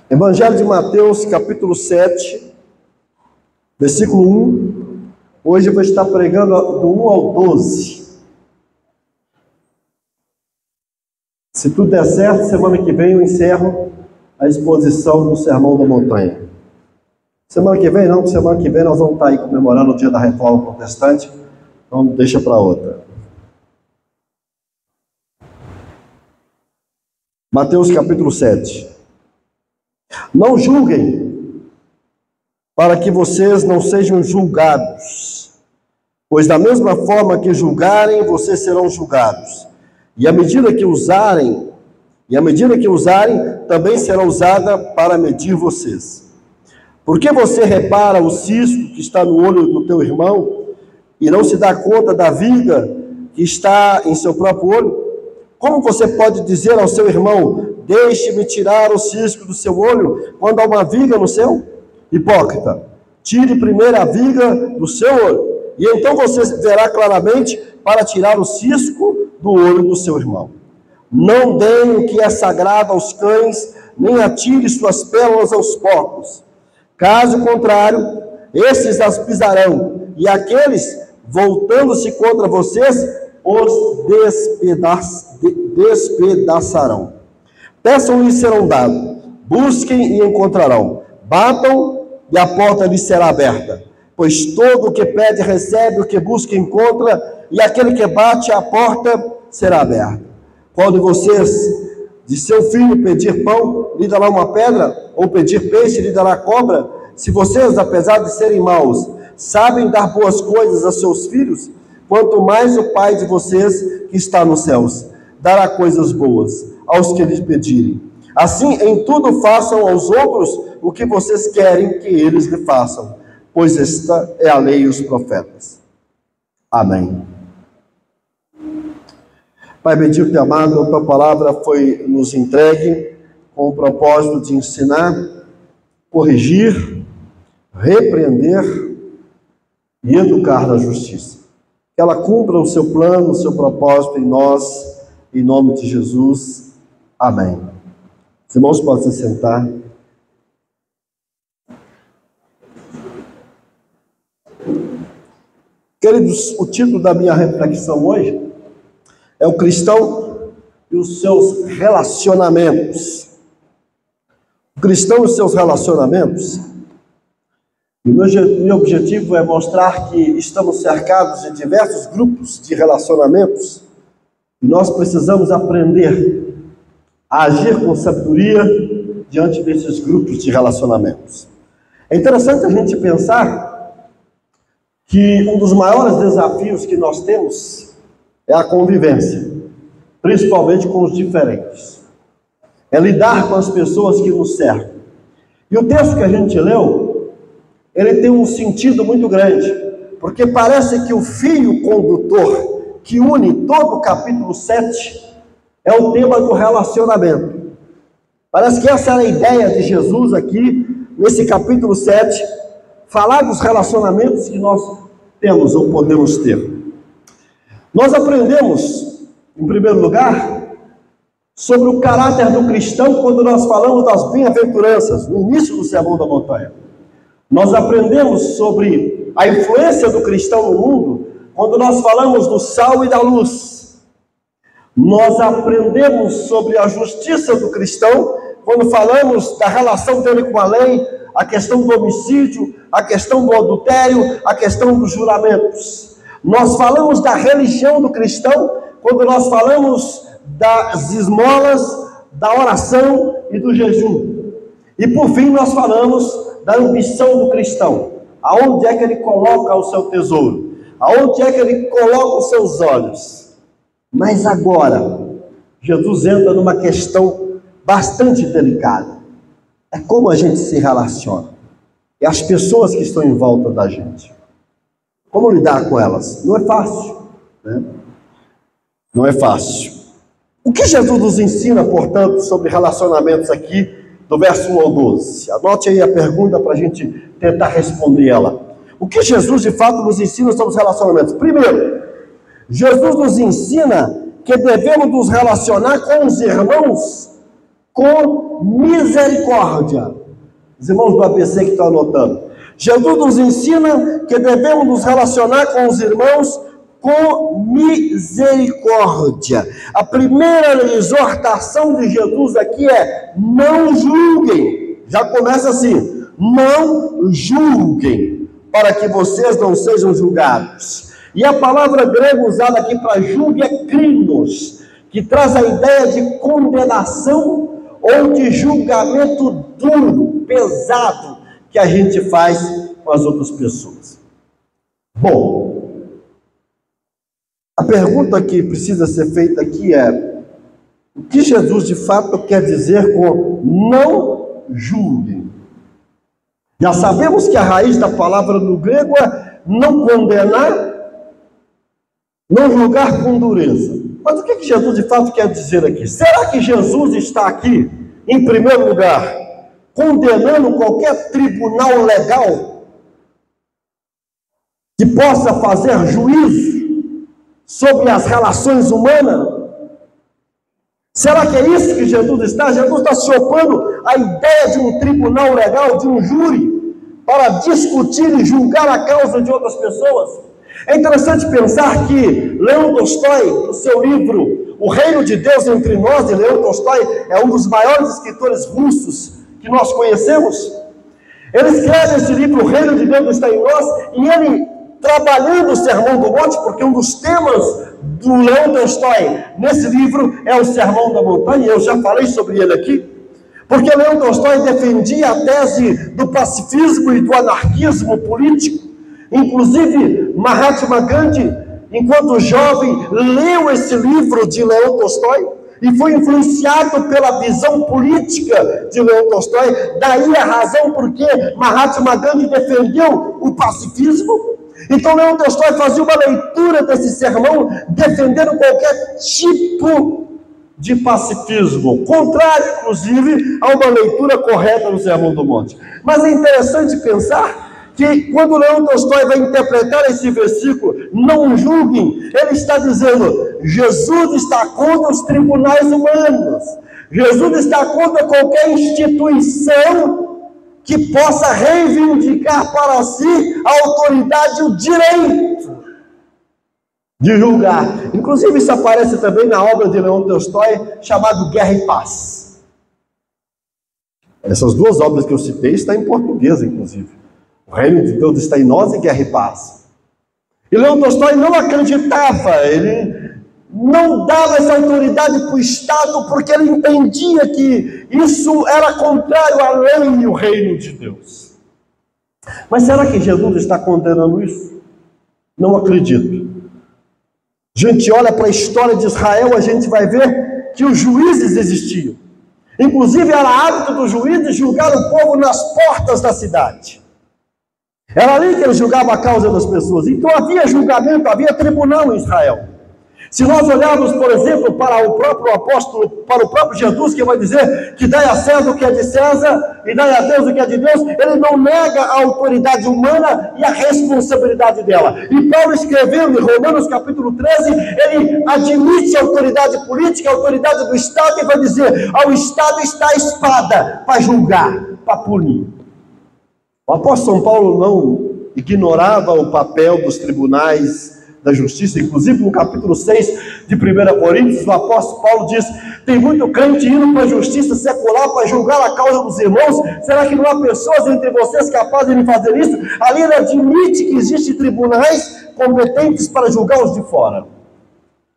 Evangelho de Mateus, capítulo 7, versículo 1. Hoje eu vou estar pregando do 1 ao 12. Se tudo der certo, semana que vem eu encerro a exposição do Sermão da Montanha. Semana que vem não, porque semana que vem nós vamos estar aí comemorando o dia da Reforma Protestante, então deixa para outra. Mateus capítulo 7. Não julguem, para que vocês não sejam julgados, pois da mesma forma que julgarem, vocês serão julgados. E a medida que usarem, também será usada para medir vocês. Por que você repara o cisco que está no olho do teu irmão e não se dá conta da viga que está em seu próprio olho? Como você pode dizer ao seu irmão: deixe-me tirar o cisco do seu olho, quando há uma viga no seu? Hipócrita, tire primeiro a viga do seu olho, e então você verá claramente para tirar o cisco do olho do seu irmão. Não deem o que é sagrado aos cães, nem atire suas pérolas aos porcos. Caso contrário, esses as pisarão, e aqueles, voltando-se contra vocês, os despedaçarão. Peçam e serão dados, busquem e encontrarão, batam e a porta lhes será aberta. Pois todo o que pede recebe, o que busca encontra, e aquele que bate a porta será aberta. Qual de vocês, de seu filho pedir pão, lhe dará uma pedra? Ou pedir peixe, lhe dará cobra? Se vocês, apesar de serem maus, sabem dar boas coisas a seus filhos, quanto mais o Pai de vocês, que está nos céus, dará coisas boas aos que lhes pedirem. Assim, em tudo façam aos outros o que vocês querem que eles lhe façam, pois esta é a lei e os profetas. Amém. Pai bendito e amado, a tua palavra foi nos entregue com o propósito de ensinar, corrigir, repreender e educar na justiça. Que ela cumpra o seu plano, o seu propósito em nós, em nome de Jesus. Amém. Os irmãos podem se sentar. Queridos, o título da minha reflexão hoje é o cristão e os seus relacionamentos. O cristão e os seus relacionamentos. E meu objetivo é mostrar que estamos cercados de diversos grupos de relacionamentos e nós precisamos aprender a agir com sabedoria diante desses grupos de relacionamentos. É interessante a gente pensar que um dos maiores desafios que nós temos é a convivência, principalmente com os diferentes. É lidar com as pessoas que nos cercam. E o texto que a gente leu, ele tem um sentido muito grande, porque parece que o fio condutor que une todo o capítulo 7 é o tema do relacionamento. Parece que essa era a ideia de Jesus aqui, nesse capítulo 7, falar dos relacionamentos que nós temos ou podemos ter. Nós aprendemos, em primeiro lugar, sobre o caráter do cristão quando nós falamos das bem-aventuranças, no início do Sermão da Montanha. Nós aprendemos sobre a influência do cristão no mundo quando nós falamos do sal e da luz. Nós aprendemos sobre a justiça do cristão quando falamos da relação dele com a lei, a questão do homicídio, a questão do adultério, a questão dos juramentos. Nós falamos da religião do cristão quando nós falamos das esmolas, da oração e do jejum. E por fim nós falamos da ambição do cristão. Aonde é que ele coloca o seu tesouro? Aonde é que ele coloca os seus olhos? Mas agora, Jesus entra numa questão bastante delicada. É como a gente se relaciona. É as pessoas que estão em volta da gente. Como lidar com elas? Não é fácil, né? Não é fácil. O que Jesus nos ensina, portanto, sobre relacionamentos aqui, do verso 1 ao 12. Anote aí a pergunta para a gente tentar responder ela. O que Jesus de fato nos ensina sobre os relacionamentos? Primeiro, Jesus nos ensina que devemos nos relacionar com os irmãos com misericórdia. Os irmãos do ABC que estão anotando. Jesus nos ensina que devemos nos relacionar com os irmãos com misericórdia. A primeira exortação de Jesus aqui é: não julguem. Já começa assim: não julguem, para que vocês não sejam julgados. E a palavra grega usada aqui para julgue é krinos, que traz a ideia de condenação ou de julgamento duro, pesado, que a gente faz com as outras pessoas. Bom, a pergunta que precisa ser feita aqui é: o que Jesus de fato quer dizer com não julguem? Já sabemos que a raiz da palavra no grego é não condenar, não julgar com dureza. Mas o que Jesus de fato quer dizer aqui? Será que Jesus está aqui, em primeiro lugar, condenando qualquer tribunal legal que possa fazer juízo sobre as relações humanas? Será que é isso que Jesus está? Jesus está se opondo à ideia de um tribunal legal, de um júri, para discutir e julgar a causa de outras pessoas? É interessante pensar que Leão Tolstói, no seu livro O Reino de Deus entre Nós, e Leão Tolstói é um dos maiores escritores russos que nós conhecemos, ele escreve esse livro, O Reino de Deus está em Nós, e ele, trabalhando o Sermão do Monte, porque um dos temas do Leão Tolstói nesse livro é o Sermão da Montanha, eu já falei sobre ele aqui, porque Leão Tolstói defendia a tese do pacifismo e do anarquismo político. Inclusive Mahatma Gandhi, enquanto jovem, leu esse livro de Leão Tolstói e foi influenciado pela visão política de Leão Tolstói. Daí a razão porque Mahatma Gandhi defendeu o pacifismo. Então Leão Tolstói fazia uma leitura desse sermão defendendo qualquer tipo de pacifismo, contrário inclusive a uma leitura correta do Sermão do Monte. Mas é interessante pensar que quando Leão Tolstói vai interpretar esse versículo, não julguem, ele está dizendo: Jesus está contra os tribunais humanos, Jesus está contra qualquer instituição que possa reivindicar para si a autoridade e o direito de julgar. Inclusive isso aparece também na obra de Leão Tolstói, chamado Guerra e Paz. Essas duas obras que eu citei estão em português, inclusive. O Reino de Deus está em Nós e Guerra e Paz. E Leão Tolstói não acreditava, ele não dava essa autoridade para o Estado, porque ele entendia que isso era contrário à lei e o reino de Deus. Mas será que Jesus está condenando isso? Não acredito. A gente olha para a história de Israel, a gente vai ver que os juízes existiam. Inclusive era hábito dos juízes julgar o povo nas portas da cidade. Era ali que eles julgavam a causa das pessoas. Então havia julgamento, havia tribunal em Israel. Se nós olharmos, por exemplo, para o próprio apóstolo, para o próprio Jesus, que vai dizer que dai a César o que é de César e dai a Deus o que é de Deus, ele não nega a autoridade humana e a responsabilidade dela. E Paulo escrevendo em Romanos capítulo 13, ele admite a autoridade política, a autoridade do Estado, e vai dizer: ao Estado está a espada para julgar, para punir. O apóstolo São Paulo não ignorava o papel dos tribunais da justiça. Inclusive no capítulo 6 de 1 Coríntios, o apóstolo Paulo diz: tem muito crente indo para a justiça secular para julgar a causa dos irmãos. Será que não há pessoas entre vocês capazes de fazer isso? Ali ele admite que existem tribunais competentes para julgar os de fora.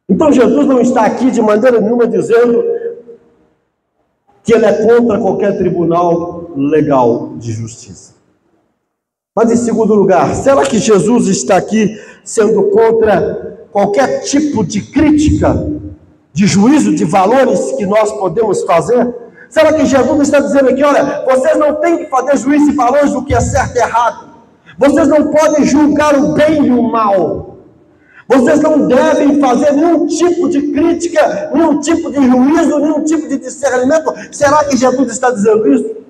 Então Jesus não está aqui de maneira nenhuma dizendo que ele é contra qualquer tribunal legal de justiça. Mas em segundo lugar, será que Jesus está aqui sendo contra qualquer tipo de crítica, de juízo de valores que nós podemos fazer? Será que Jesus está dizendo aqui: olha, vocês não têm que fazer juízo de valores do que é certo e errado, vocês não podem julgar o bem e o mal, vocês não devem fazer nenhum tipo de crítica, nenhum tipo de juízo, nenhum tipo de discernimento? Será que Jesus está dizendo isso?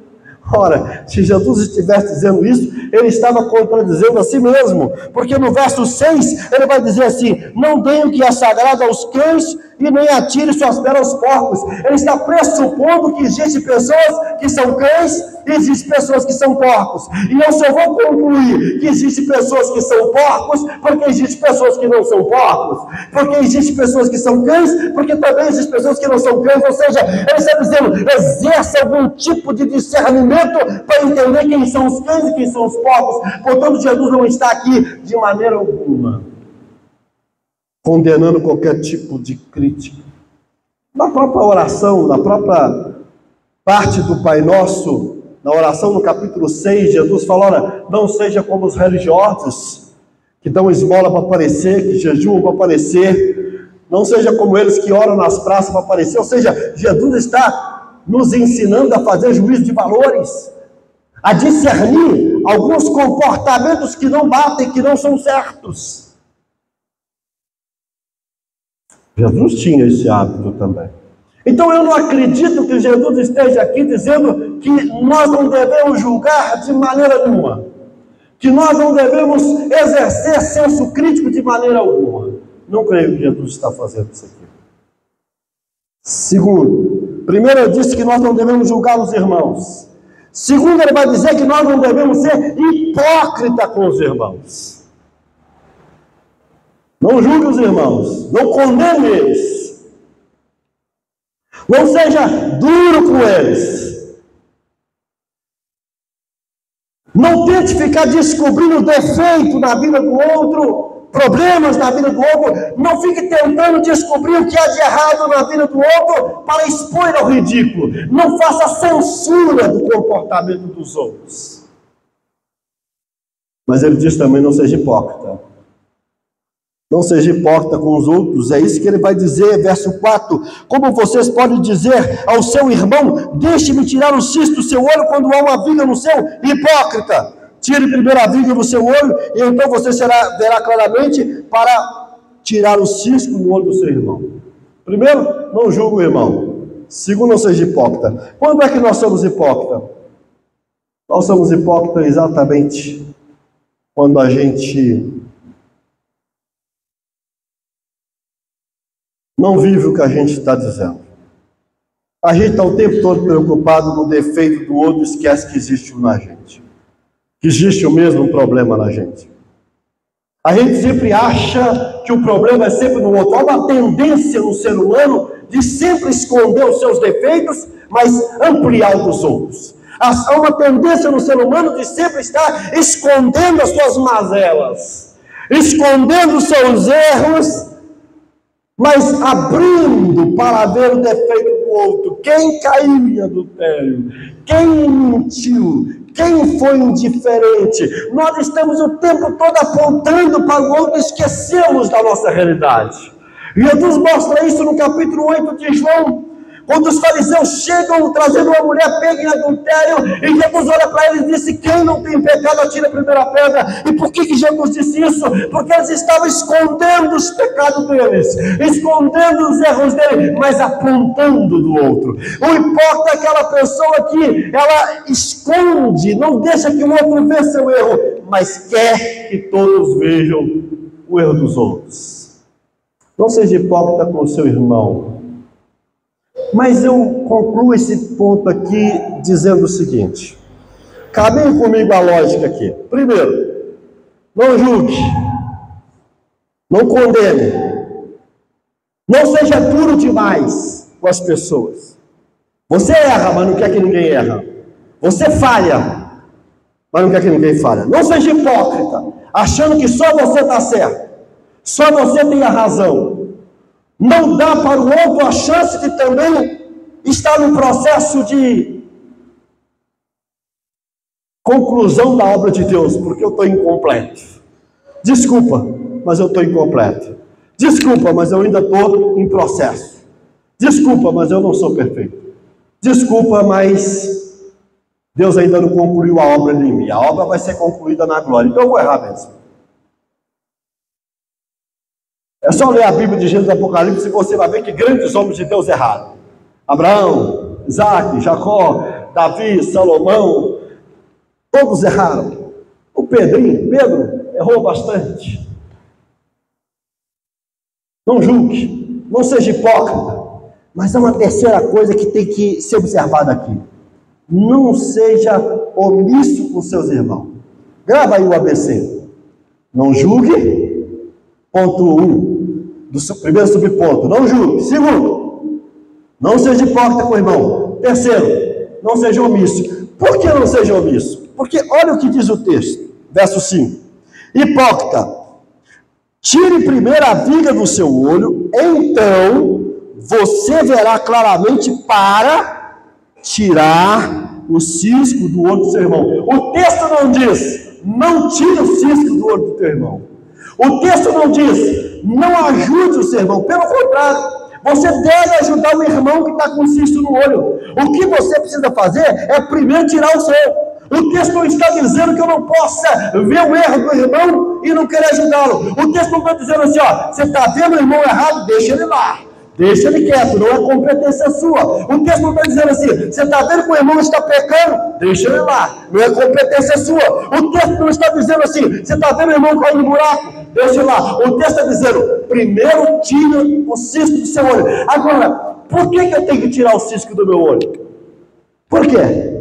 Ora, se Jesus estivesse dizendo isso, ele estava contradizendo a si mesmo, porque no verso 6 ele vai dizer assim: não deem o que é sagrado aos cães e nem atire suas pedras aos porcos. Ele está pressupondo que existem pessoas que são cães e existem pessoas que são porcos. E eu só vou concluir que existem pessoas que são porcos porque existem pessoas que não são porcos. Porque existem pessoas que são cães porque também existem pessoas que não são cães. Ou seja, ele está dizendo, exerça algum tipo de discernimento para entender quem são os cães e quem são os porcos. Portanto, Jesus não está aqui de maneira alguma condenando qualquer tipo de crítica. Na própria oração, na própria parte do Pai Nosso, na oração no capítulo 6, Jesus fala, olha, não seja como os religiosos, que dão esmola para aparecer, que jejuam para aparecer, não seja como eles que oram nas praças para aparecer. Ou seja, Jesus está nos ensinando a fazer juízo de valores, a discernir alguns comportamentos que não batem, que não são certos. Jesus tinha esse hábito também. Então eu não acredito que Jesus esteja aqui dizendo que nós não devemos julgar de maneira nenhuma, que nós não devemos exercer senso crítico de maneira alguma. Não creio que Jesus está fazendo isso aqui. Segundo, primeiro ele disse que nós não devemos julgar os irmãos. Segundo, ele vai dizer que nós não devemos ser hipócritas com os irmãos. Não julgue os irmãos, não condene eles, não seja duro com eles, não tente ficar descobrindo defeito na vida do outro, problemas na vida do outro, não fique tentando descobrir o que há de errado na vida do outro para expor ao ridículo, não faça censura do comportamento dos outros. Mas ele diz também, não seja hipócrita. Não seja hipócrita com os outros, é isso que ele vai dizer, verso 4. Como vocês podem dizer ao seu irmão, deixe-me tirar o cisto do seu olho quando há uma viga no seu? Hipócrita! Tire primeiro a viga do seu olho, e então você verá claramente para tirar o cisto do olho do seu irmão. Primeiro, não julgue o irmão. Segundo, não seja hipócrita. Quando é que nós somos hipócritas? Nós somos hipócritas exatamente quando a gente não vive o que a gente está dizendo. A gente está o tempo todo preocupado no defeito do outro, esquece que existe um na gente, que existe o mesmo problema na gente. A gente sempre acha que o problema é sempre no outro. Há uma tendência no ser humano de sempre esconder os seus defeitos, mas ampliar os dos outros. Há uma tendência no ser humano de sempre estar escondendo as suas mazelas, escondendo os seus erros, mas abrindo para ver o defeito do outro. Quem caiu em adultério? Quem mentiu? Quem foi indiferente? Nós estamos o tempo todo apontando para o outro e esquecemos da nossa realidade. Jesus mostra isso no capítulo 8 de João, quando os fariseus chegam trazendo uma mulher pega em adultério, e Jesus olha para eles e disse, quem não tem pecado atira a primeira pedra. E por que Jesus disse isso? Porque eles estavam escondendo os pecados deles, escondendo os erros deles, mas apontando do outro. O hipócrita é aquela pessoa que ela esconde, não deixa que o outro veja seu erro, mas quer que todos vejam o erro dos outros. Não seja hipócrita com o seu irmão. Mas eu concluo esse ponto aqui dizendo o seguinte. Caminhe comigo a lógica aqui. Primeiro, não julgue, não condene, não seja duro demais com as pessoas. Você erra, mas não quer que ninguém erra. Você falha, mas não quer que ninguém falha. Não seja hipócrita, achando que só você está certo, só você tem a razão. Não dá para o outro a chance de também estar no processo de conclusão da obra de Deus, porque eu estou incompleto. Desculpa, mas eu estou incompleto. Desculpa, mas eu ainda estou em processo. Desculpa, mas eu não sou perfeito. Desculpa, mas Deus ainda não concluiu a obra em mim. A obra vai ser concluída na glória. Então eu vou errar mesmo. É só ler a Bíblia de Gênesis e Apocalipse e você vai ver que grandes homens de Deus erraram. Abraão, Isaac, Jacó, Davi, Salomão, todos erraram. O Pedro errou bastante. Não julgue, não seja hipócrita. Mas há uma terceira coisa que tem que ser observada aqui. Não seja omisso com seus irmãos. Grava aí o ABC. Não julgue. Ponto 1. Do primeiro subponto. Não julgue. Segundo, não seja hipócrita com o irmão. Terceiro, não seja omisso. Por que não seja omisso? Porque olha o que diz o texto. Verso 5. Hipócrita, tire primeiro a viga do seu olho, então você verá claramente para tirar o cisco do olho do seu irmão. O texto não diz, não tire o cisco do olho do teu irmão. O texto não diz, não ajude o seu irmão. Pelo contrário, você deve ajudar o irmão que está com cisco no olho. O que você precisa fazer é primeiro tirar o seu. O texto não está dizendo que eu não possa ver o erro do irmão e não querer ajudá-lo. O texto não está dizendo assim, ó, você está vendo o irmão errado, deixa ele lá. Deixa ele quieto, não é competência sua. O texto não está dizendo assim, você está vendo que o irmão está pecando? Deixa ele lá, não é competência sua. O texto não está dizendo assim, você está vendo o irmão cair no buraco? Deixa ele lá. O texto está dizendo, primeiro tira o cisco do seu olho. Agora, por que eu tenho que tirar o cisco do meu olho? Por quê?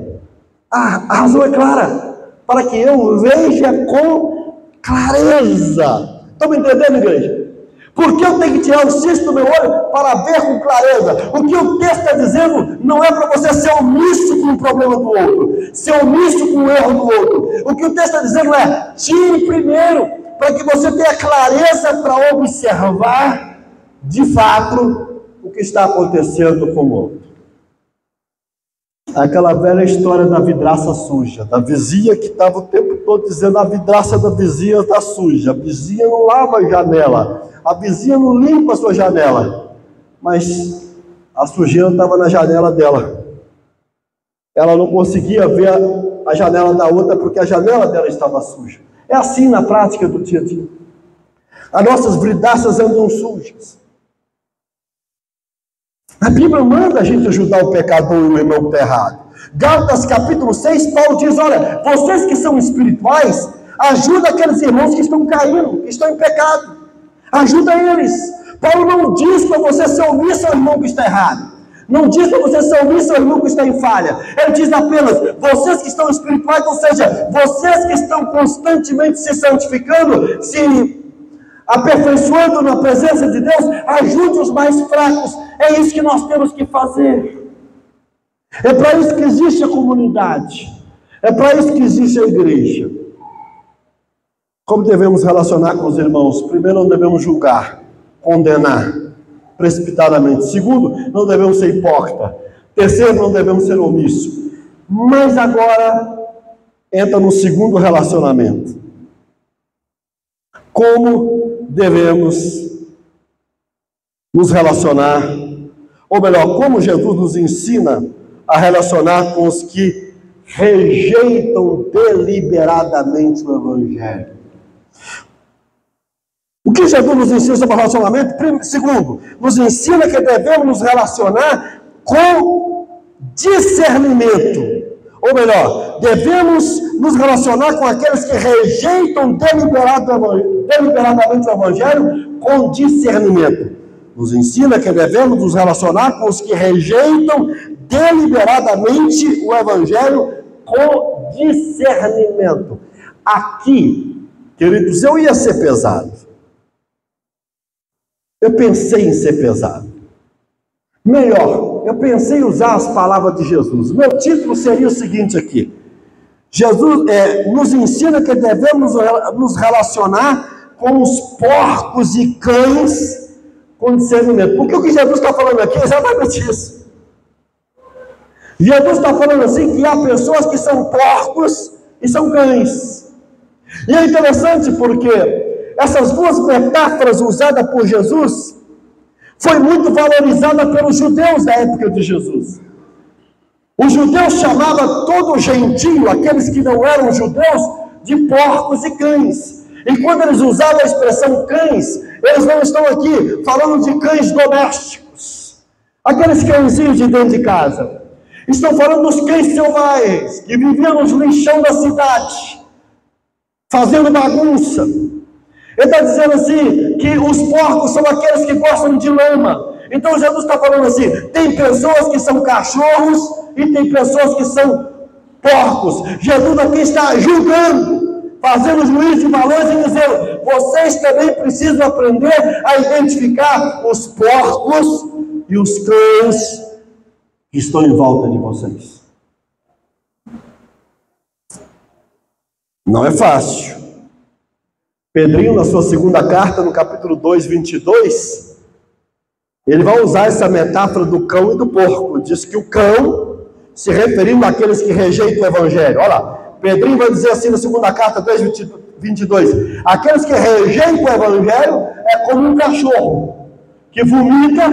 A razão é clara, para que eu veja com clareza. Estão me entendendo, igreja? Por que eu tenho que tirar o cisco do meu olho? Para ver com clareza. O que o texto está dizendo não é para você ser omisso com o problema do outro, ser omisso com o erro do outro. O que o texto está dizendo é, tire primeiro, para que você tenha clareza para observar, de fato, o que está acontecendo com o outro. Aquela velha história da vidraça suja, da vizinha que estava o tempo todo dizendo a vidraça da vizinha está suja, a vizinha não lava a janela, a vizinha não limpa a sua janela, mas a sujeira estava na janela dela. Ela não conseguia ver a janela da outra porque a janela dela estava suja. É assim na prática do dia a dia. As nossas vidraças andam sujas. A Bíblia manda a gente ajudar o pecador e o irmão que está errado. Gálatas capítulo 6, Paulo diz, olha, vocês que são espirituais, ajuda aqueles irmãos que estão caindo, que estão em pecado. Ajuda eles. Paulo não diz para você ser omisso ao irmão que está errado. Não diz para você ser omisso ao irmão que está em falha. Ele diz apenas, vocês que estão espirituais, ou seja, vocês que estão constantemente se santificando, se aperfeiçoando na presença de Deus, ajude os mais fracos. É isso que nós temos que fazer. É para isso que existe a comunidade. É para isso que existe a igreja. Como devemos relacionar com os irmãos? Primeiro, não devemos julgar, condenar precipitadamente. Segundo, não devemos ser hipócrita. Terceiro, não devemos ser omisso. Mas agora entra no segundo relacionamento. Como devemos nos relacionar, ou melhor, como Jesus nos ensina a relacionar com os que rejeitam deliberadamente o Evangelho. O que Jesus nos ensina sobre relacionamento? Segundo, nos ensina que devemos nos relacionar com discernimento. Ou melhor, devemos nos relacionar com aqueles que rejeitam deliberadamente o Evangelho com discernimento. Nos ensina que devemos nos relacionar com os que rejeitam deliberadamente o Evangelho com discernimento. Aqui, queridos, eu ia ser pesado. Eu pensei em ser pesado. Melhor, eu pensei em usar as palavras de Jesus. Meu título seria o seguinte aqui. Jesus nos ensina que devemos nos relacionar com os porcos e cães com discernimento. Porque o que Jesus está falando aqui é exatamente isso. Jesus está falando assim que há pessoas que são porcos e são cães. E é interessante porque essas duas metáforas usadas por Jesus foi muito valorizada pelos judeus da época de Jesus. Os judeus chamavam todo gentio, aqueles que não eram judeus, de porcos e cães. E quando eles usavam a expressão cães, eles não estão aqui falando de cães domésticos, aqueles cãezinhos de dentro de casa. Estão falando dos cães selvagens, que viviam nos lixão da cidade, fazendo bagunça. Ele está dizendo assim, que os porcos são aqueles que gostam de lama. Então Jesus está falando assim, tem pessoas que são cachorros e tem pessoas que são porcos. Jesus aqui está julgando, fazendo juízo de valores e dizendo, vocês também precisam aprender a identificar os porcos e os cães que estão em volta de vocês. Não é fácil. Pedrinho, na sua segunda carta, no capítulo 2, 22, ele vai usar essa metáfora do cão e do porco. Diz que o cão, se referindo àqueles que rejeitam o evangelho. Olha lá, Pedrinho vai dizer assim na segunda carta, 2, 22, aqueles que rejeitam o evangelho é como um cachorro, que vomita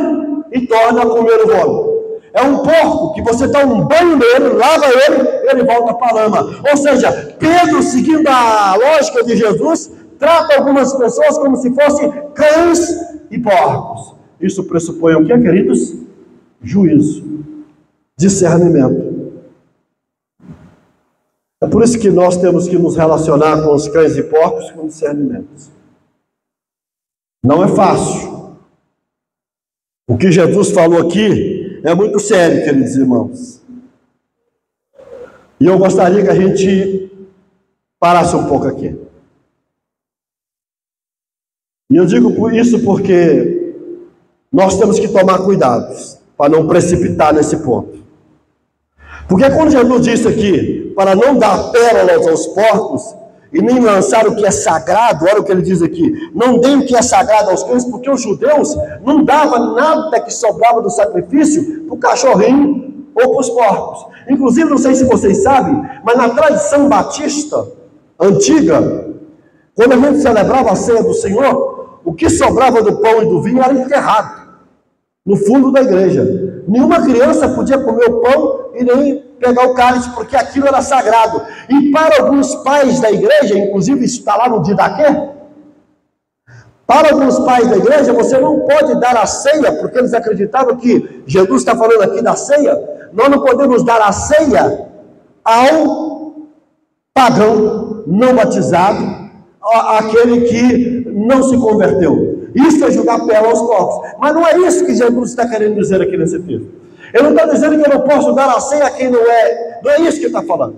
e torna a comer o vômito. É um porco que você dá um banho nele, lava ele volta para a lama. Ou seja, Pedro, seguindo a lógica de Jesus, trata algumas pessoas como se fossem cães e porcos. Isso pressupõe o que, queridos? Juízo, discernimento. É por isso que nós temos que nos relacionar com os cães e porcos com discernimento. Não é fácil. O que Jesus falou aqui é muito sério, queridos irmãos. E eu gostaria que a gente parasse um pouco aqui. E eu digo isso porque nós temos que tomar cuidados para não precipitar nesse ponto. Porque quando Jesus disse aqui, para não dar pérolas aos porcos e nem lançar o que é sagrado, olha o que ele diz aqui, não deem o que é sagrado aos cães, porque os judeus não davam nada que sobrava do sacrifício para o cachorrinho ou para os porcos. Inclusive, não sei se vocês sabem, mas na tradição batista antiga, quando a gente celebrava a ceia do Senhor, o que sobrava do pão e do vinho era enterrado no fundo da igreja. Nenhuma criança podia comer o pão e nem pegar o cálice, porque aquilo era sagrado. E para alguns pais da igreja, inclusive isso está lá no Didaquê, para alguns pais da igreja, você não pode dar a ceia, porque eles acreditavam que Jesus está falando aqui da ceia, nós não podemos dar a ceia ao pagão não batizado, aquele que não se converteu. Isso é jogar pérola aos porcos. Mas não é isso que Jesus está querendo dizer aqui nesse texto. Ele não está dizendo que eu não posso dar a ceia a quem não é. Não é isso que ele está falando.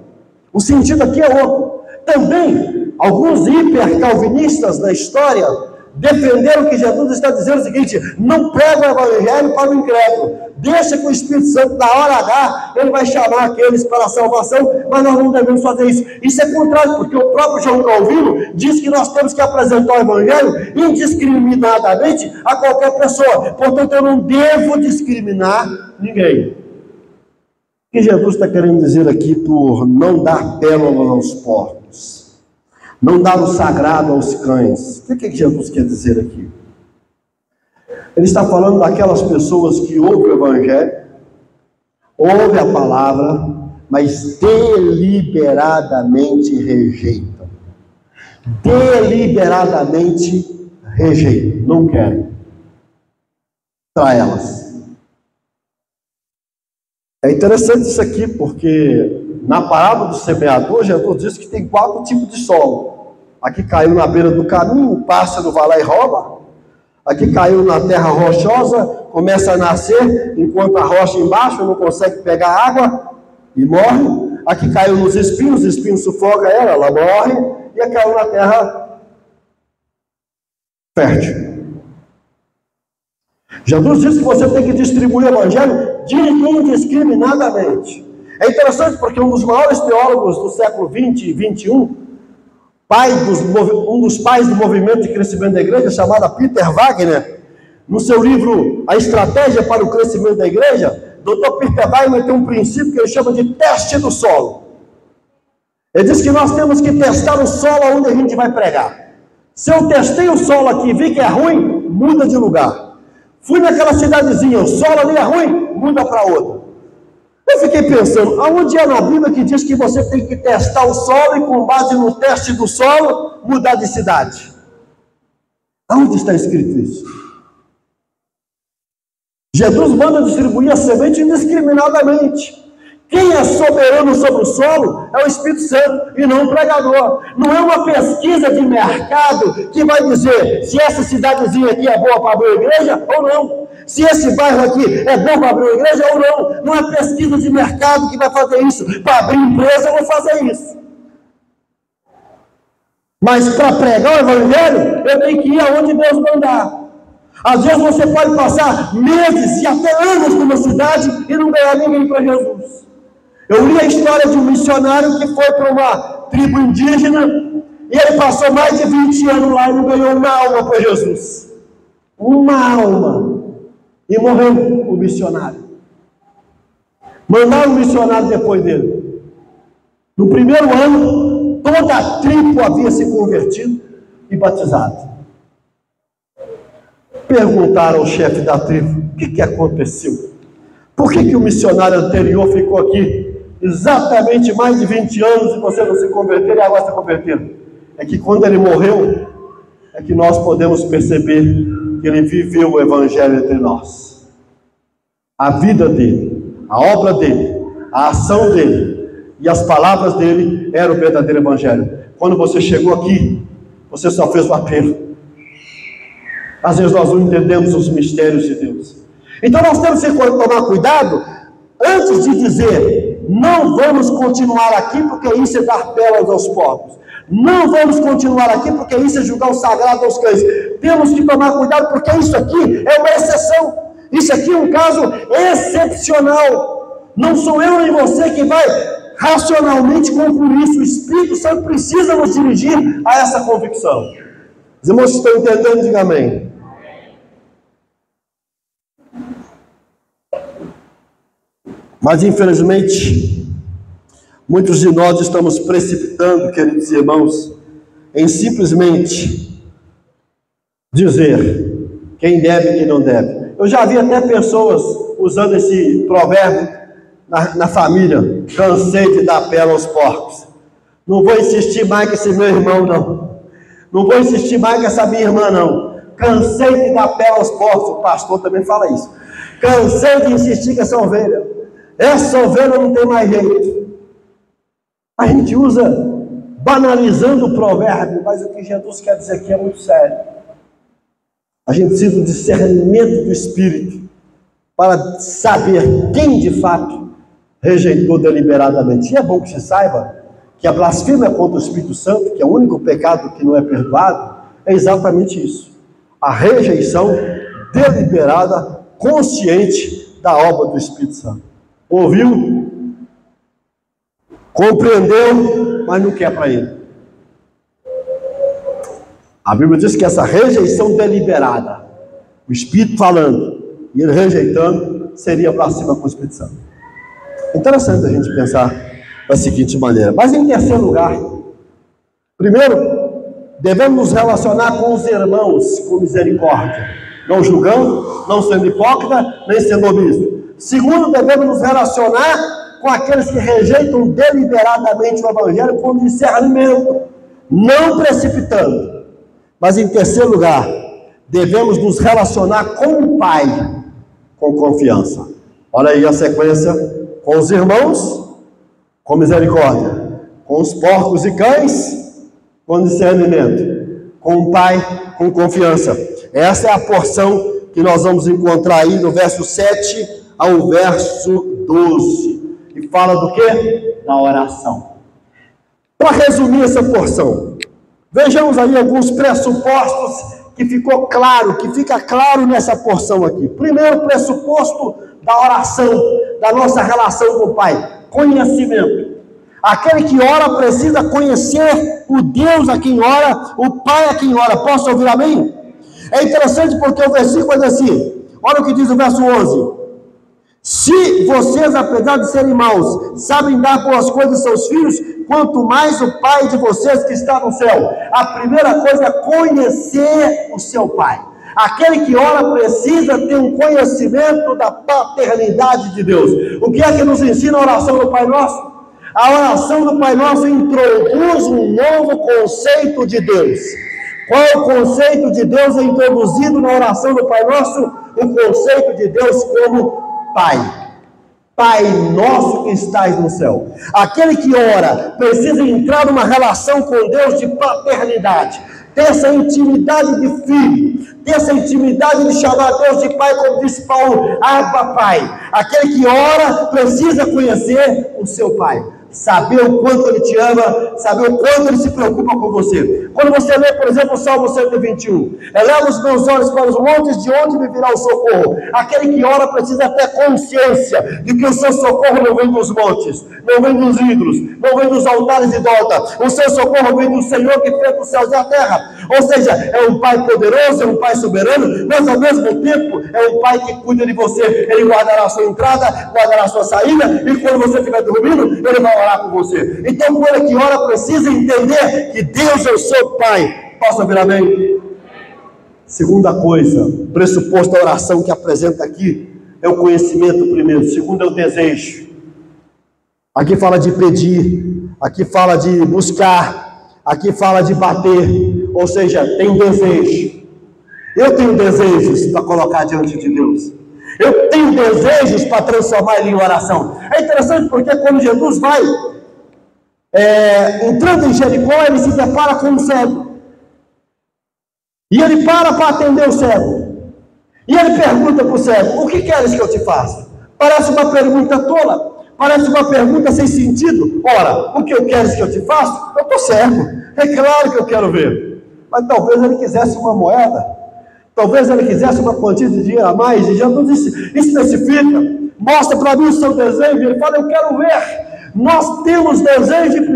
O sentido aqui é outro. Também, alguns hipercalvinistas da história defenderam que Jesus está dizendo o seguinte: não prega o evangelho para o incrédulo. Deixa que o Espírito Santo, na hora H, ele vai chamar aqueles para a salvação, mas nós não devemos fazer isso. Isso é contrário, porque o próprio João Calvino diz que nós temos que apresentar o evangelho indiscriminadamente a qualquer pessoa. Portanto, eu não devo discriminar ninguém. O que Jesus está querendo dizer aqui por não dar pérola aos porcos, não dar o sagrado aos cães? O que Jesus quer dizer aqui? Ele está falando daquelas pessoas que ouvem o evangelho, ouvem a palavra, mas deliberadamente rejeitam. Deliberadamente rejeitam, não querem. Para elas. É interessante isso aqui, porque na parábola do semeador, Jesus diz que tem 4 tipos de solo. Aqui caiu na beira do caminho, o pássaro vai lá e rouba. Aqui caiu na terra rochosa, começa a nascer, enquanto a rocha embaixo não consegue pegar água e morre. Aqui caiu nos espinhos, os espinhos sufocam ela morre. E aqui caiu na terra fértil. Jesus disse que você tem que distribuir o evangelho indiscriminadamente. É interessante porque um dos maiores teólogos do século 20 e 21, um dos pais do movimento de crescimento da igreja, chamado Peter Wagner, no seu livro A Estratégia para o Crescimento da Igreja, Dr. Peter Wagner tem um princípio que ele chama de teste do solo. Ele diz que nós temos que testar o solo onde a gente vai pregar. Se eu testei o solo aqui e vi que é ruim, muda de lugar. Fui naquela cidadezinha, o solo ali é ruim, muda para outra. Eu fiquei pensando, aonde é na Bíblia que diz que você tem que testar o solo e com base no teste do solo, mudar de cidade? Aonde está escrito isso? Jesus manda distribuir a semente indiscriminadamente. Quem é soberano sobre o solo é o Espírito Santo e não o pregador. Não é uma pesquisa de mercado que vai dizer se essa cidadezinha aqui é boa para abrir uma igreja ou não. Se esse bairro aqui é bom para abrir uma igreja ou não. Não é pesquisa de mercado que vai fazer isso. Para abrir empresa eu vou fazer isso. Mas para pregar o evangelho, eu tenho que ir aonde Deus mandar. Às vezes você pode passar meses e até anos numa cidade e não ganhar ninguém para Jesus. Eu li a história de um missionário que foi para uma tribo indígena e ele passou mais de 20 anos lá e não ganhou uma alma para Jesus. Uma alma. E morreu o missionário. Mandaram um missionário depois dele. No primeiro ano, toda a tribo havia se convertido e batizado. Perguntaram ao chefe da tribo: o que aconteceu? Por que o missionário anterior ficou aqui exatamente mais de 20 anos e você não se converteu e agora está convertendo? É que quando ele morreu, é que nós podemos perceber que ele viveu o evangelho entre nós. A vida dele, a obra dele, a ação dele e as palavras dele eram o verdadeiro evangelho. Quando você chegou aqui, você só fez o apelo. Às vezes nós não entendemos os mistérios de Deus. Então nós temos que tomar cuidado antes de dizer: não vamos continuar aqui porque isso é dar pérolas aos porcos. Não vamos continuar aqui porque isso é julgar o sagrado aos cães. Temos que tomar cuidado porque isso aqui é uma exceção. Isso aqui é um caso excepcional. Não sou eu nem você que vai racionalmente concluir isso. O Espírito Santo precisa nos dirigir a essa convicção. Os irmãos que estão entendendo, digam amém. Mas infelizmente, muitos de nós estamos precipitando, queridos irmãos, em simplesmente dizer quem deve e quem não deve. Eu já vi até pessoas usando esse provérbio na família: cansei de dar pela aos porcos. Não vou insistir mais com esse meu irmão, não. Não vou insistir mais com essa minha irmã, não. Cansei de dar pela aos porcos. O pastor também fala isso. Cansei de insistir com essa ovelha. Essa ovelha não tem mais jeito. A gente usa banalizando o provérbio, mas o que Jesus quer dizer aqui é muito sério. A gente precisa do discernimento do Espírito para saber quem de fato rejeitou deliberadamente. E é bom que se saiba que a blasfêmia contra o Espírito Santo, que é o único pecado que não é perdoado, é exatamente isso: a rejeição deliberada, consciente da obra do Espírito Santo. Ouviu, compreendeu, mas não quer para ele. A Bíblia diz que essa rejeição deliberada, o Espírito falando e ele rejeitando, seria blasfêmia com o Espírito Santo. Interessante a gente pensar da seguinte maneira. Mas em terceiro lugar, primeiro, devemos nos relacionar com os irmãos com misericórdia, não julgando, não sendo hipócrita, nem sendo omisso. Segundo, devemos nos relacionar com aqueles que rejeitam deliberadamente o Evangelho com discernimento, não precipitando. Mas em terceiro lugar, devemos nos relacionar com o Pai com confiança. Olha aí a sequência: com os irmãos com misericórdia, com os porcos e cães com discernimento, com o Pai com confiança. Essa é a porção que nós vamos encontrar aí no verso 7 ao verso 12, e fala do quê? Da oração. Para resumir essa porção, vejamos aí alguns pressupostos que fica claro nessa porção aqui. Primeiro pressuposto da oração, da nossa relação com o Pai: conhecimento. Aquele que ora precisa conhecer o Deus a quem ora, o Pai a quem ora. Posso ouvir amém? É interessante porque o versículo diz assim, olha o que diz o verso 11: se vocês, apesar de serem maus, sabem dar boas coisas aos seus filhos, quanto mais o Pai de vocês que está no céu. A primeira coisa é conhecer o seu Pai. Aquele que ora precisa ter um conhecimento da paternidade de Deus. O que é que nos ensina a oração do Pai Nosso? A oração do Pai Nosso introduz um novo conceito de Deus. Qual o conceito de Deus é introduzido na oração do Pai Nosso? O conceito de Deus como Pai. Pai nosso que estás no céu. Aquele que ora precisa entrar numa relação com Deus de paternidade, ter essa intimidade de filho, ter essa intimidade de chamar Deus de Pai, como disse Paulo, Abba Pai. Aquele que ora precisa conhecer o seu Pai, saber o quanto Ele te ama, saber o quanto Ele se preocupa com você. Quando você lê, por exemplo, o Salmo 121, eleva os meus olhos para os montes, de onde me virá o socorro? Aquele que ora precisa ter consciência de que o seu socorro não vem dos montes, não vem dos ídolos, não vem dos altares idólatras. O seu socorro vem do Senhor que fez os céus e a terra. Ou seja, é um Pai poderoso, é um Pai soberano, mas ao mesmo tempo é um Pai que cuida de você. Ele guardará a sua entrada, guardará a sua saída, e quando você estiver dormindo, Ele vai orar por você. Então, quando que ora, precisa entender que Deus é o seu Pai. Posso ouvir amém? Segunda coisa, pressuposto da oração que apresenta aqui, é o conhecimento primeiro. Segundo é o desejo. Aqui fala de pedir, aqui fala de buscar, aqui fala de bater, ou seja, tem desejo. Eu tenho desejos para colocar diante de Deus. Eu tenho desejos para transformar ele em oração. É interessante porque quando Jesus vai entrando em Jericó, ele se depara com um cego. E ele para atender o cego. E ele pergunta para o cego: o que queres que eu te faça? Parece uma pergunta tola. Parece uma pergunta sem sentido. Ora, o que eu queres que eu te faça? Eu estou cego. É claro que eu quero ver. Mas talvez ele quisesse uma moeda. Talvez ele quisesse uma quantia de dinheiro a mais. E Jesus especifica. Mostra para mim o seu desejo. Ele fala: eu quero ver. Nós temos desejo e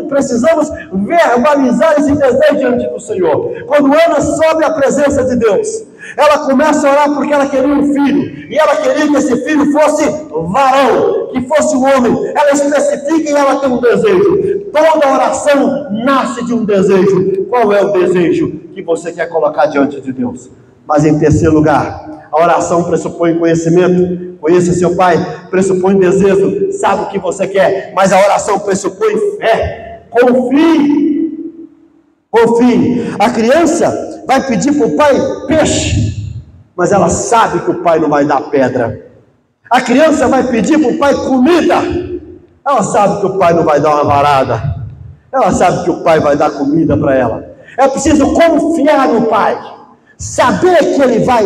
precisamos verbalizar esse desejo diante do Senhor. Quando Ana sobe à presença de Deus, ela começa a orar porque ela queria um filho, e ela queria que esse filho fosse varão, que fosse um homem. Ela especifica e ela tem um desejo. Toda oração nasce de um desejo. Qual é o desejo que você quer colocar diante de Deus? Mas em terceiro lugar, a oração pressupõe conhecimento. Conheça seu Pai, pressupõe desejo, sabe o que você quer, mas a oração pressupõe fé. Confie. Confie. A criança vai pedir para o pai peixe, mas ela sabe que o pai não vai dar pedra. A criança vai pedir para o pai comida, ela sabe que o pai não vai dar uma varada. Ela sabe que o pai vai dar comida para ela. É preciso confiar no pai, saber que ele vai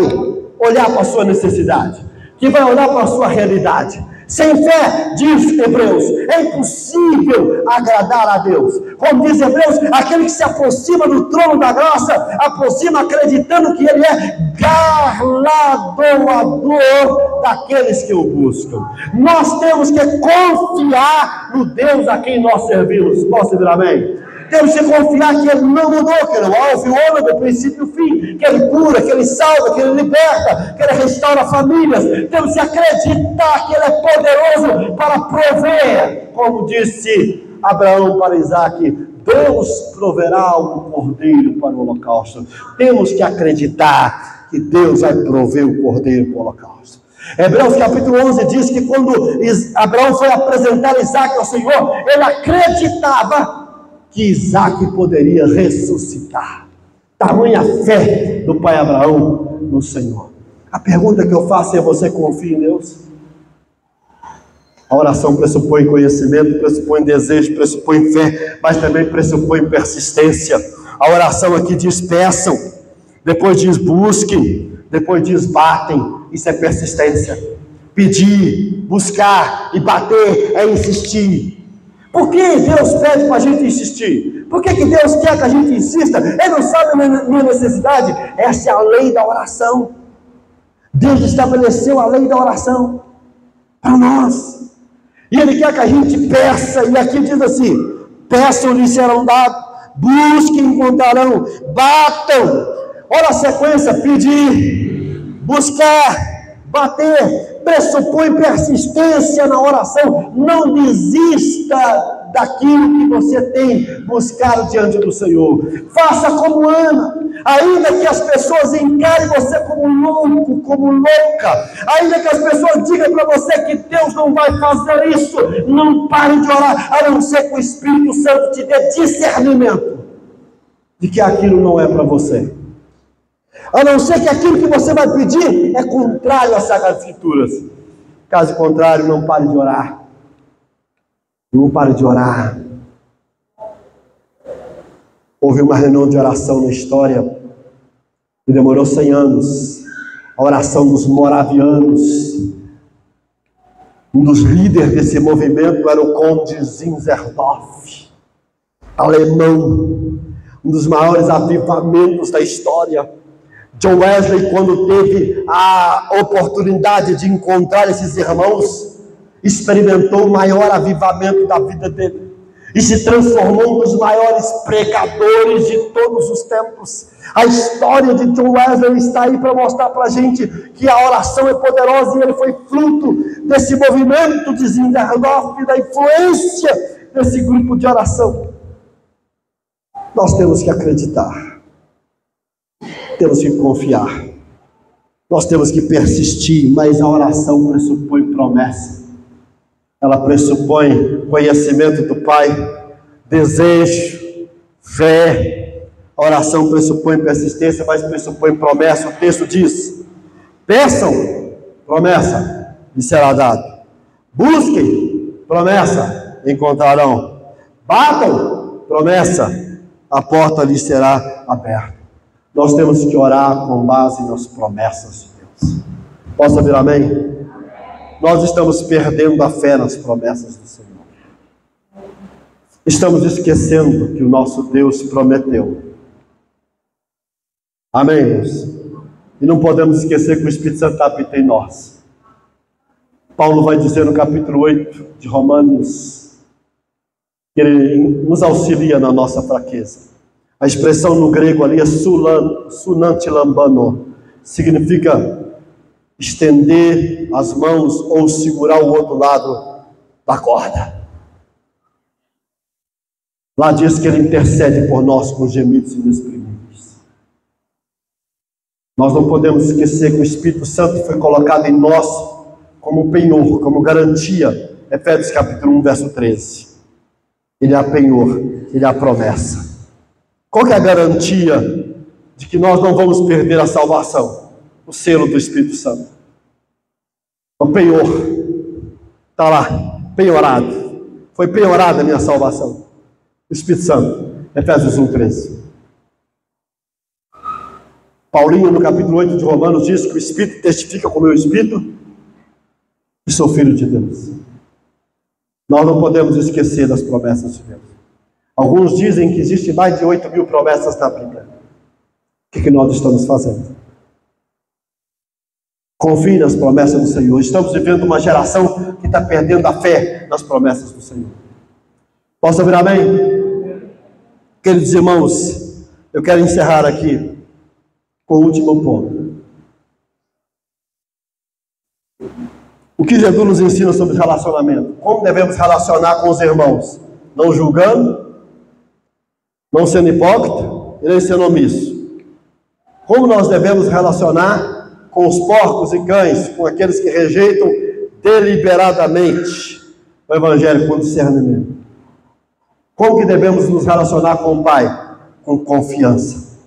olhar para a sua necessidade, que vai olhar para a sua realidade. Sem fé, diz Hebreus, é impossível agradar a Deus. Como diz Hebreus, aquele que se aproxima do trono da graça, aproxima acreditando que ele é galardoador daqueles que o buscam. Nós temos que confiar no Deus a quem nós servimos. Posso dizer amém? Temos que confiar que Ele não mudou, que Ele é o alfa e o ômega, do princípio e o fim, que Ele cura, que Ele salva, que Ele liberta, que Ele restaura famílias. Temos que acreditar que Ele é poderoso para prover, como disse Abraão para Isaac: Deus proverá um cordeiro para o holocausto. Temos que acreditar que Deus vai prover o cordeiro para o holocausto. Hebreus capítulo 11 diz que quando Abraão foi apresentar Isaac ao Senhor, ele acreditava que Isaac poderia ressuscitar. Tamanha fé do pai Abraão no Senhor. A pergunta que eu faço é: você confia em Deus? A oração pressupõe conhecimento, pressupõe desejo, pressupõe fé, mas também pressupõe persistência. A oração aqui diz peçam, depois diz busquem, depois diz batem. Isso é persistência. Pedir, buscar e bater é insistir. Por que Deus pede para a gente insistir? Por que Deus quer que a gente insista? Ele não sabe a minha necessidade. Essa é a lei da oração. Deus estabeleceu a lei da oração para nós. E Ele quer que a gente peça. E aqui diz assim: peçam-lhe serão dados, busquem encontrarão, batam. Olha a sequência: pedir, buscar, bater. Pressupõe persistência na oração. Não desista daquilo que você tem buscado diante do Senhor. Faça como Ana. Ainda que as pessoas encarem você como louco, como louca, ainda que as pessoas digam para você que Deus não vai fazer isso, não pare de orar, a não ser que o Espírito Santo te dê discernimento de que aquilo não é para você. A não ser que aquilo que você vai pedir é contrário às Sagradas Escrituras. Caso contrário, não pare de orar. Não pare de orar. Houve uma reunião de oração na história que demorou 100 anos. A oração dos moravianos. Um dos líderes desse movimento era o conde Zinzendorf, alemão, um dos maiores avivamentos da história. John Wesley, quando teve a oportunidade de encontrar esses irmãos, experimentou o maior avivamento da vida dele e se transformou um dos maiores pregadores de todos os tempos. A história de John Wesley está aí para mostrar para a gente que a oração é poderosa, e ele foi fruto desse movimento de Zinzendorf e da influência desse grupo de oração. Nós temos que acreditar, temos que confiar, nós temos que persistir, mas a oração pressupõe promessa, ela pressupõe conhecimento do Pai, desejo, fé. A oração pressupõe persistência, mas pressupõe promessa. O texto diz: peçam, promessa, lhe será dado. Busquem, promessa, encontrarão. Batam, promessa, a porta lhe será aberta. Nós temos que orar com base nas promessas de Deus. Posso ouvir amém? Nós estamos perdendo a fé nas promessas do Senhor. Estamos esquecendo que o nosso Deus prometeu. Amém, irmãos? E não podemos esquecer que o Espírito Santo habita em nós. Paulo vai dizer no capítulo 8 de Romanos que ele nos auxilia na nossa fraqueza. A expressão no grego ali é sunantilambano, significa estender as mãos ou segurar o outro lado da corda. Lá diz que ele intercede por nós com gemidos inexprimíveis. Nós não podemos esquecer que o Espírito Santo foi colocado em nós como penhor, como garantia. Efésios capítulo 1, verso 13. Ele é a penhor, ele é a promessa. Qual que é a garantia de que nós não vamos perder a salvação? O selo do Espírito Santo. O penhor está lá, penhorado. Foi penhorada a minha salvação. O Espírito Santo, Efésios 1, 13. Paulinho, no capítulo 8 de Romanos, diz que o Espírito testifica com o meu Espírito que sou filho de Deus. Nós não podemos esquecer das promessas de Deus. Alguns dizem que existe mais de 8.000 promessas na Bíblia. O que nós estamos fazendo? Confie nas promessas do Senhor. Estamos vivendo uma geração que está perdendo a fé nas promessas do Senhor. Posso ouvir amém? Queridos irmãos, eu quero encerrar aqui com o último ponto. O que Jesus nos ensina sobre relacionamento? Como devemos relacionar com os irmãos? Não julgando, não sendo hipócrita e nem sendo omisso. Como nós devemos relacionar com os porcos e cães, com aqueles que rejeitam deliberadamente o Evangelho com discernimento? Como que devemos nos relacionar com o Pai? Com confiança.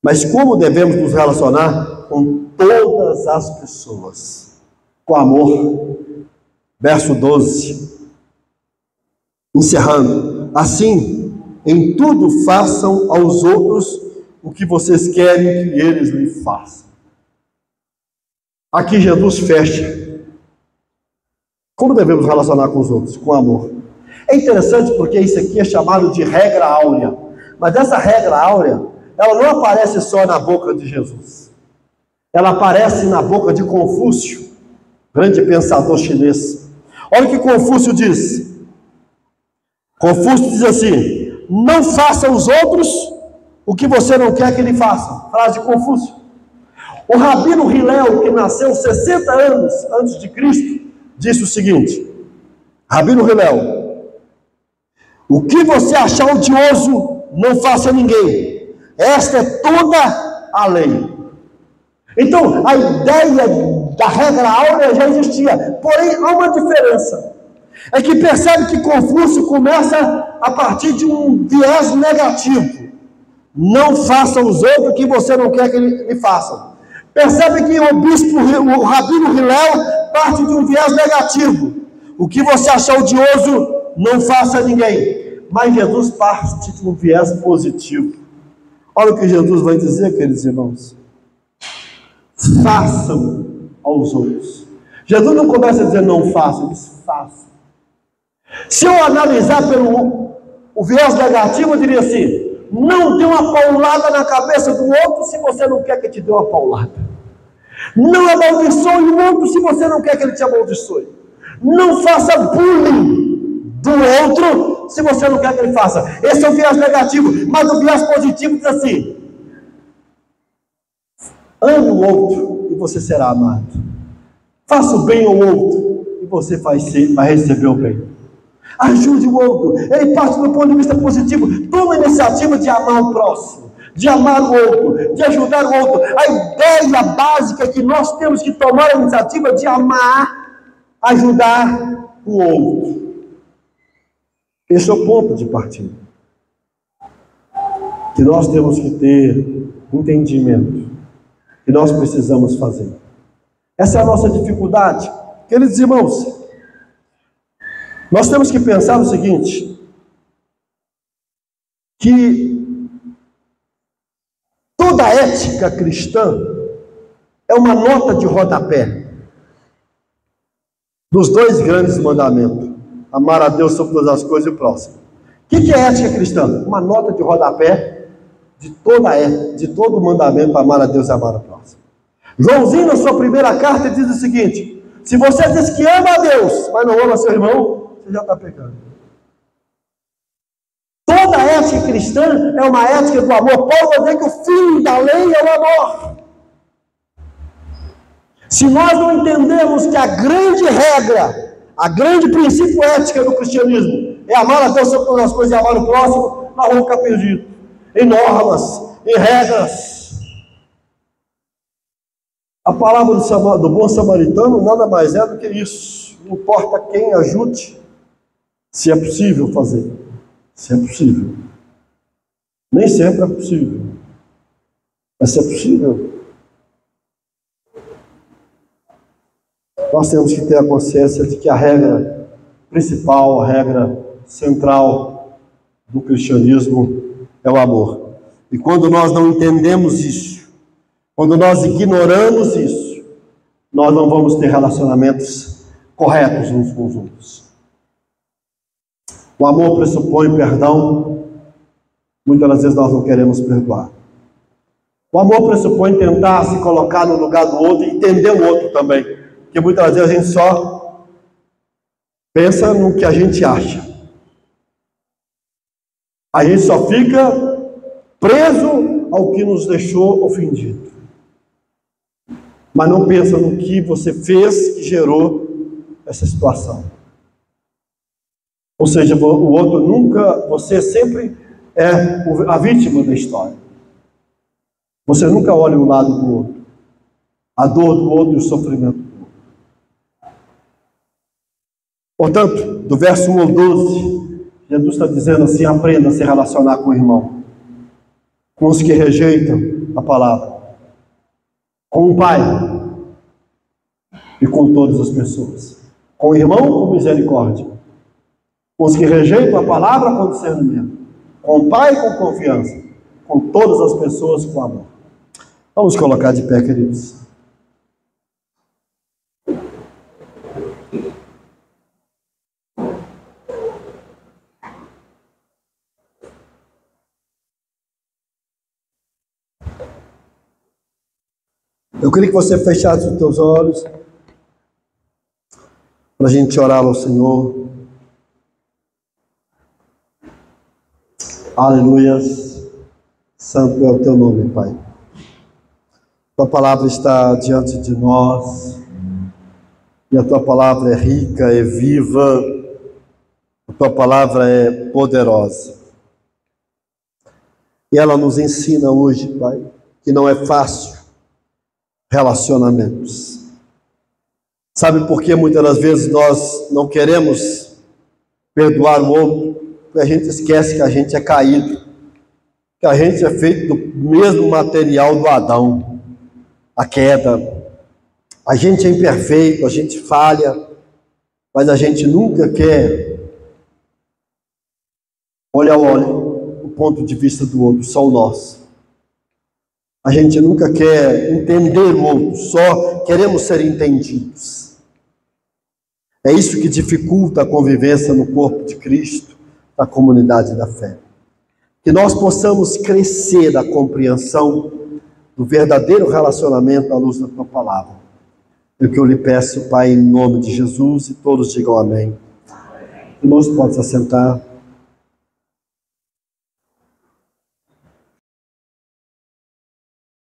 Mas como devemos nos relacionar com todas as pessoas? Com amor. Verso 12. Encerrando. Assim, em tudo façam aos outros o que vocês querem que eles lhe façam. Aqui Jesus fecha. Como devemos relacionar com os outros? Com amor. É interessante porque isso aqui é chamado de regra áurea. Mas essa regra áurea, ela não aparece só na boca de Jesus. Ela aparece na boca de Confúcio, grande pensador chinês. Olha o que Confúcio diz. Confúcio diz assim: não faça aos outros o que você não quer que ele faça. Frase de Confúcio. O Rabino Hillel, que nasceu 60 anos antes de Cristo, disse o seguinte: Rabino Hillel, o que você achar odioso, não faça a ninguém. Esta é toda a lei. Então, a ideia da regra áurea já existia. Porém, há uma diferença. É que percebe que Confúcio começa a partir de um viés negativo. Não faça aos outros o que você não quer que ele faça. Percebe que o Rabino Hillel parte de um viés negativo. O que você achar odioso, não faça a ninguém. Mas Jesus parte de um viés positivo. Olha o que Jesus vai dizer, queridos irmãos. Façam aos outros. Jesus não começa a dizer não façam, ele diz façam. Se eu analisar pelo o viés negativo, eu diria assim: não dê uma paulada na cabeça do outro se você não quer que te dê uma paulada. Não amaldiçoe o outro se você não quer que ele te amaldiçoe. Não faça bullying do outro se você não quer que ele faça. Esse é o viés negativo. Mas o viés positivo diz assim: ame o outro e você será amado. Faça o bem ao outro e você vai receber o bem. Ajude o outro. Ele parte do ponto de vista positivo. Toma a iniciativa de amar o próximo, de amar o outro, de ajudar o outro. A ideia básica é que nós temos que tomar a iniciativa de amar, ajudar o outro. Esse é o ponto de partida. Que nós temos que ter entendimento, que nós precisamos fazer. Essa é a nossa dificuldade. Queridos irmãos, nós temos que pensar o seguinte: que toda ética cristã é uma nota de rodapé dos dois grandes mandamentos: amar a Deus sobre todas as coisas e o próximo. O que é ética cristã? Uma nota de rodapé de todo o mandamento: amar a Deus e amar o próximo. Joãozinho, na sua primeira carta, diz o seguinte: se você diz que ama a Deus, mas não ama seu irmão, você já está pecando. Toda ética cristã é uma ética do amor. Paulo vai dizer que o fim da lei é o amor. Se nós não entendemos que a grande regra, a grande princípio ética do cristianismo é amar a Deus sobre todas as coisas e amar o próximo, nós vamos ficar perdidos em normas, em regras. A palavra do bom samaritano nada mais é do que isso. Não importa quem ajude, se é possível fazer. Se é possível. Nem sempre é possível. Mas se é possível, nós temos que ter a consciência de que a regra principal, a regra central do cristianismo é o amor. E quando nós não entendemos isso, quando nós ignoramos isso, nós não vamos ter relacionamentos corretos uns com os outros. O amor pressupõe perdão. Muitas das vezes nós não queremos perdoar. O amor pressupõe tentar se colocar no lugar do outro e entender o outro também. Porque muitas vezes a gente só pensa no que a gente acha. A gente só fica preso ao que nos deixou ofendido. Mas não pensa no que você fez que gerou essa situação. Ou seja, o outro nunca, você sempre é a vítima da história. Você nunca olha o lado do outro, a dor do outro e o sofrimento do outro. Portanto, do verso 1 ao 12, Jesus está dizendo assim: aprenda a se relacionar com o irmão, com os que rejeitam a palavra, com o pai e com todas as pessoas, com o irmão com misericórdia, com os que rejeitam a palavra com discernimento, com o pai com confiança, com todas as pessoas com amor. Vamos colocar de pé, queridos. Eu queria que você fechasse os teus olhos para a gente orar ao Senhor. Aleluias. Santo é o teu nome, Pai. Tua palavra está diante de nós, e a tua palavra é rica, é viva, a tua palavra é poderosa. E ela nos ensina hoje, Pai, que não é fácil relacionamentos. Sabe por que muitas das vezes nós não queremos perdoar o outro? Porque a gente esquece que a gente é caído, que a gente é feito do mesmo material do Adão. A queda, A gente é imperfeito, a gente falha, mas a gente nunca quer olhar o ponto de vista do outro, só o nosso. A gente nunca quer entender o outro, só queremos ser entendidos. É isso que dificulta a convivência no corpo de Cristo, na comunidade da fé. Que nós possamos crescer na compreensão do verdadeiro relacionamento à luz da tua palavra. É o que eu lhe peço, Pai, em nome de Jesus, e todos digam amém. Irmãos, pode se assentar.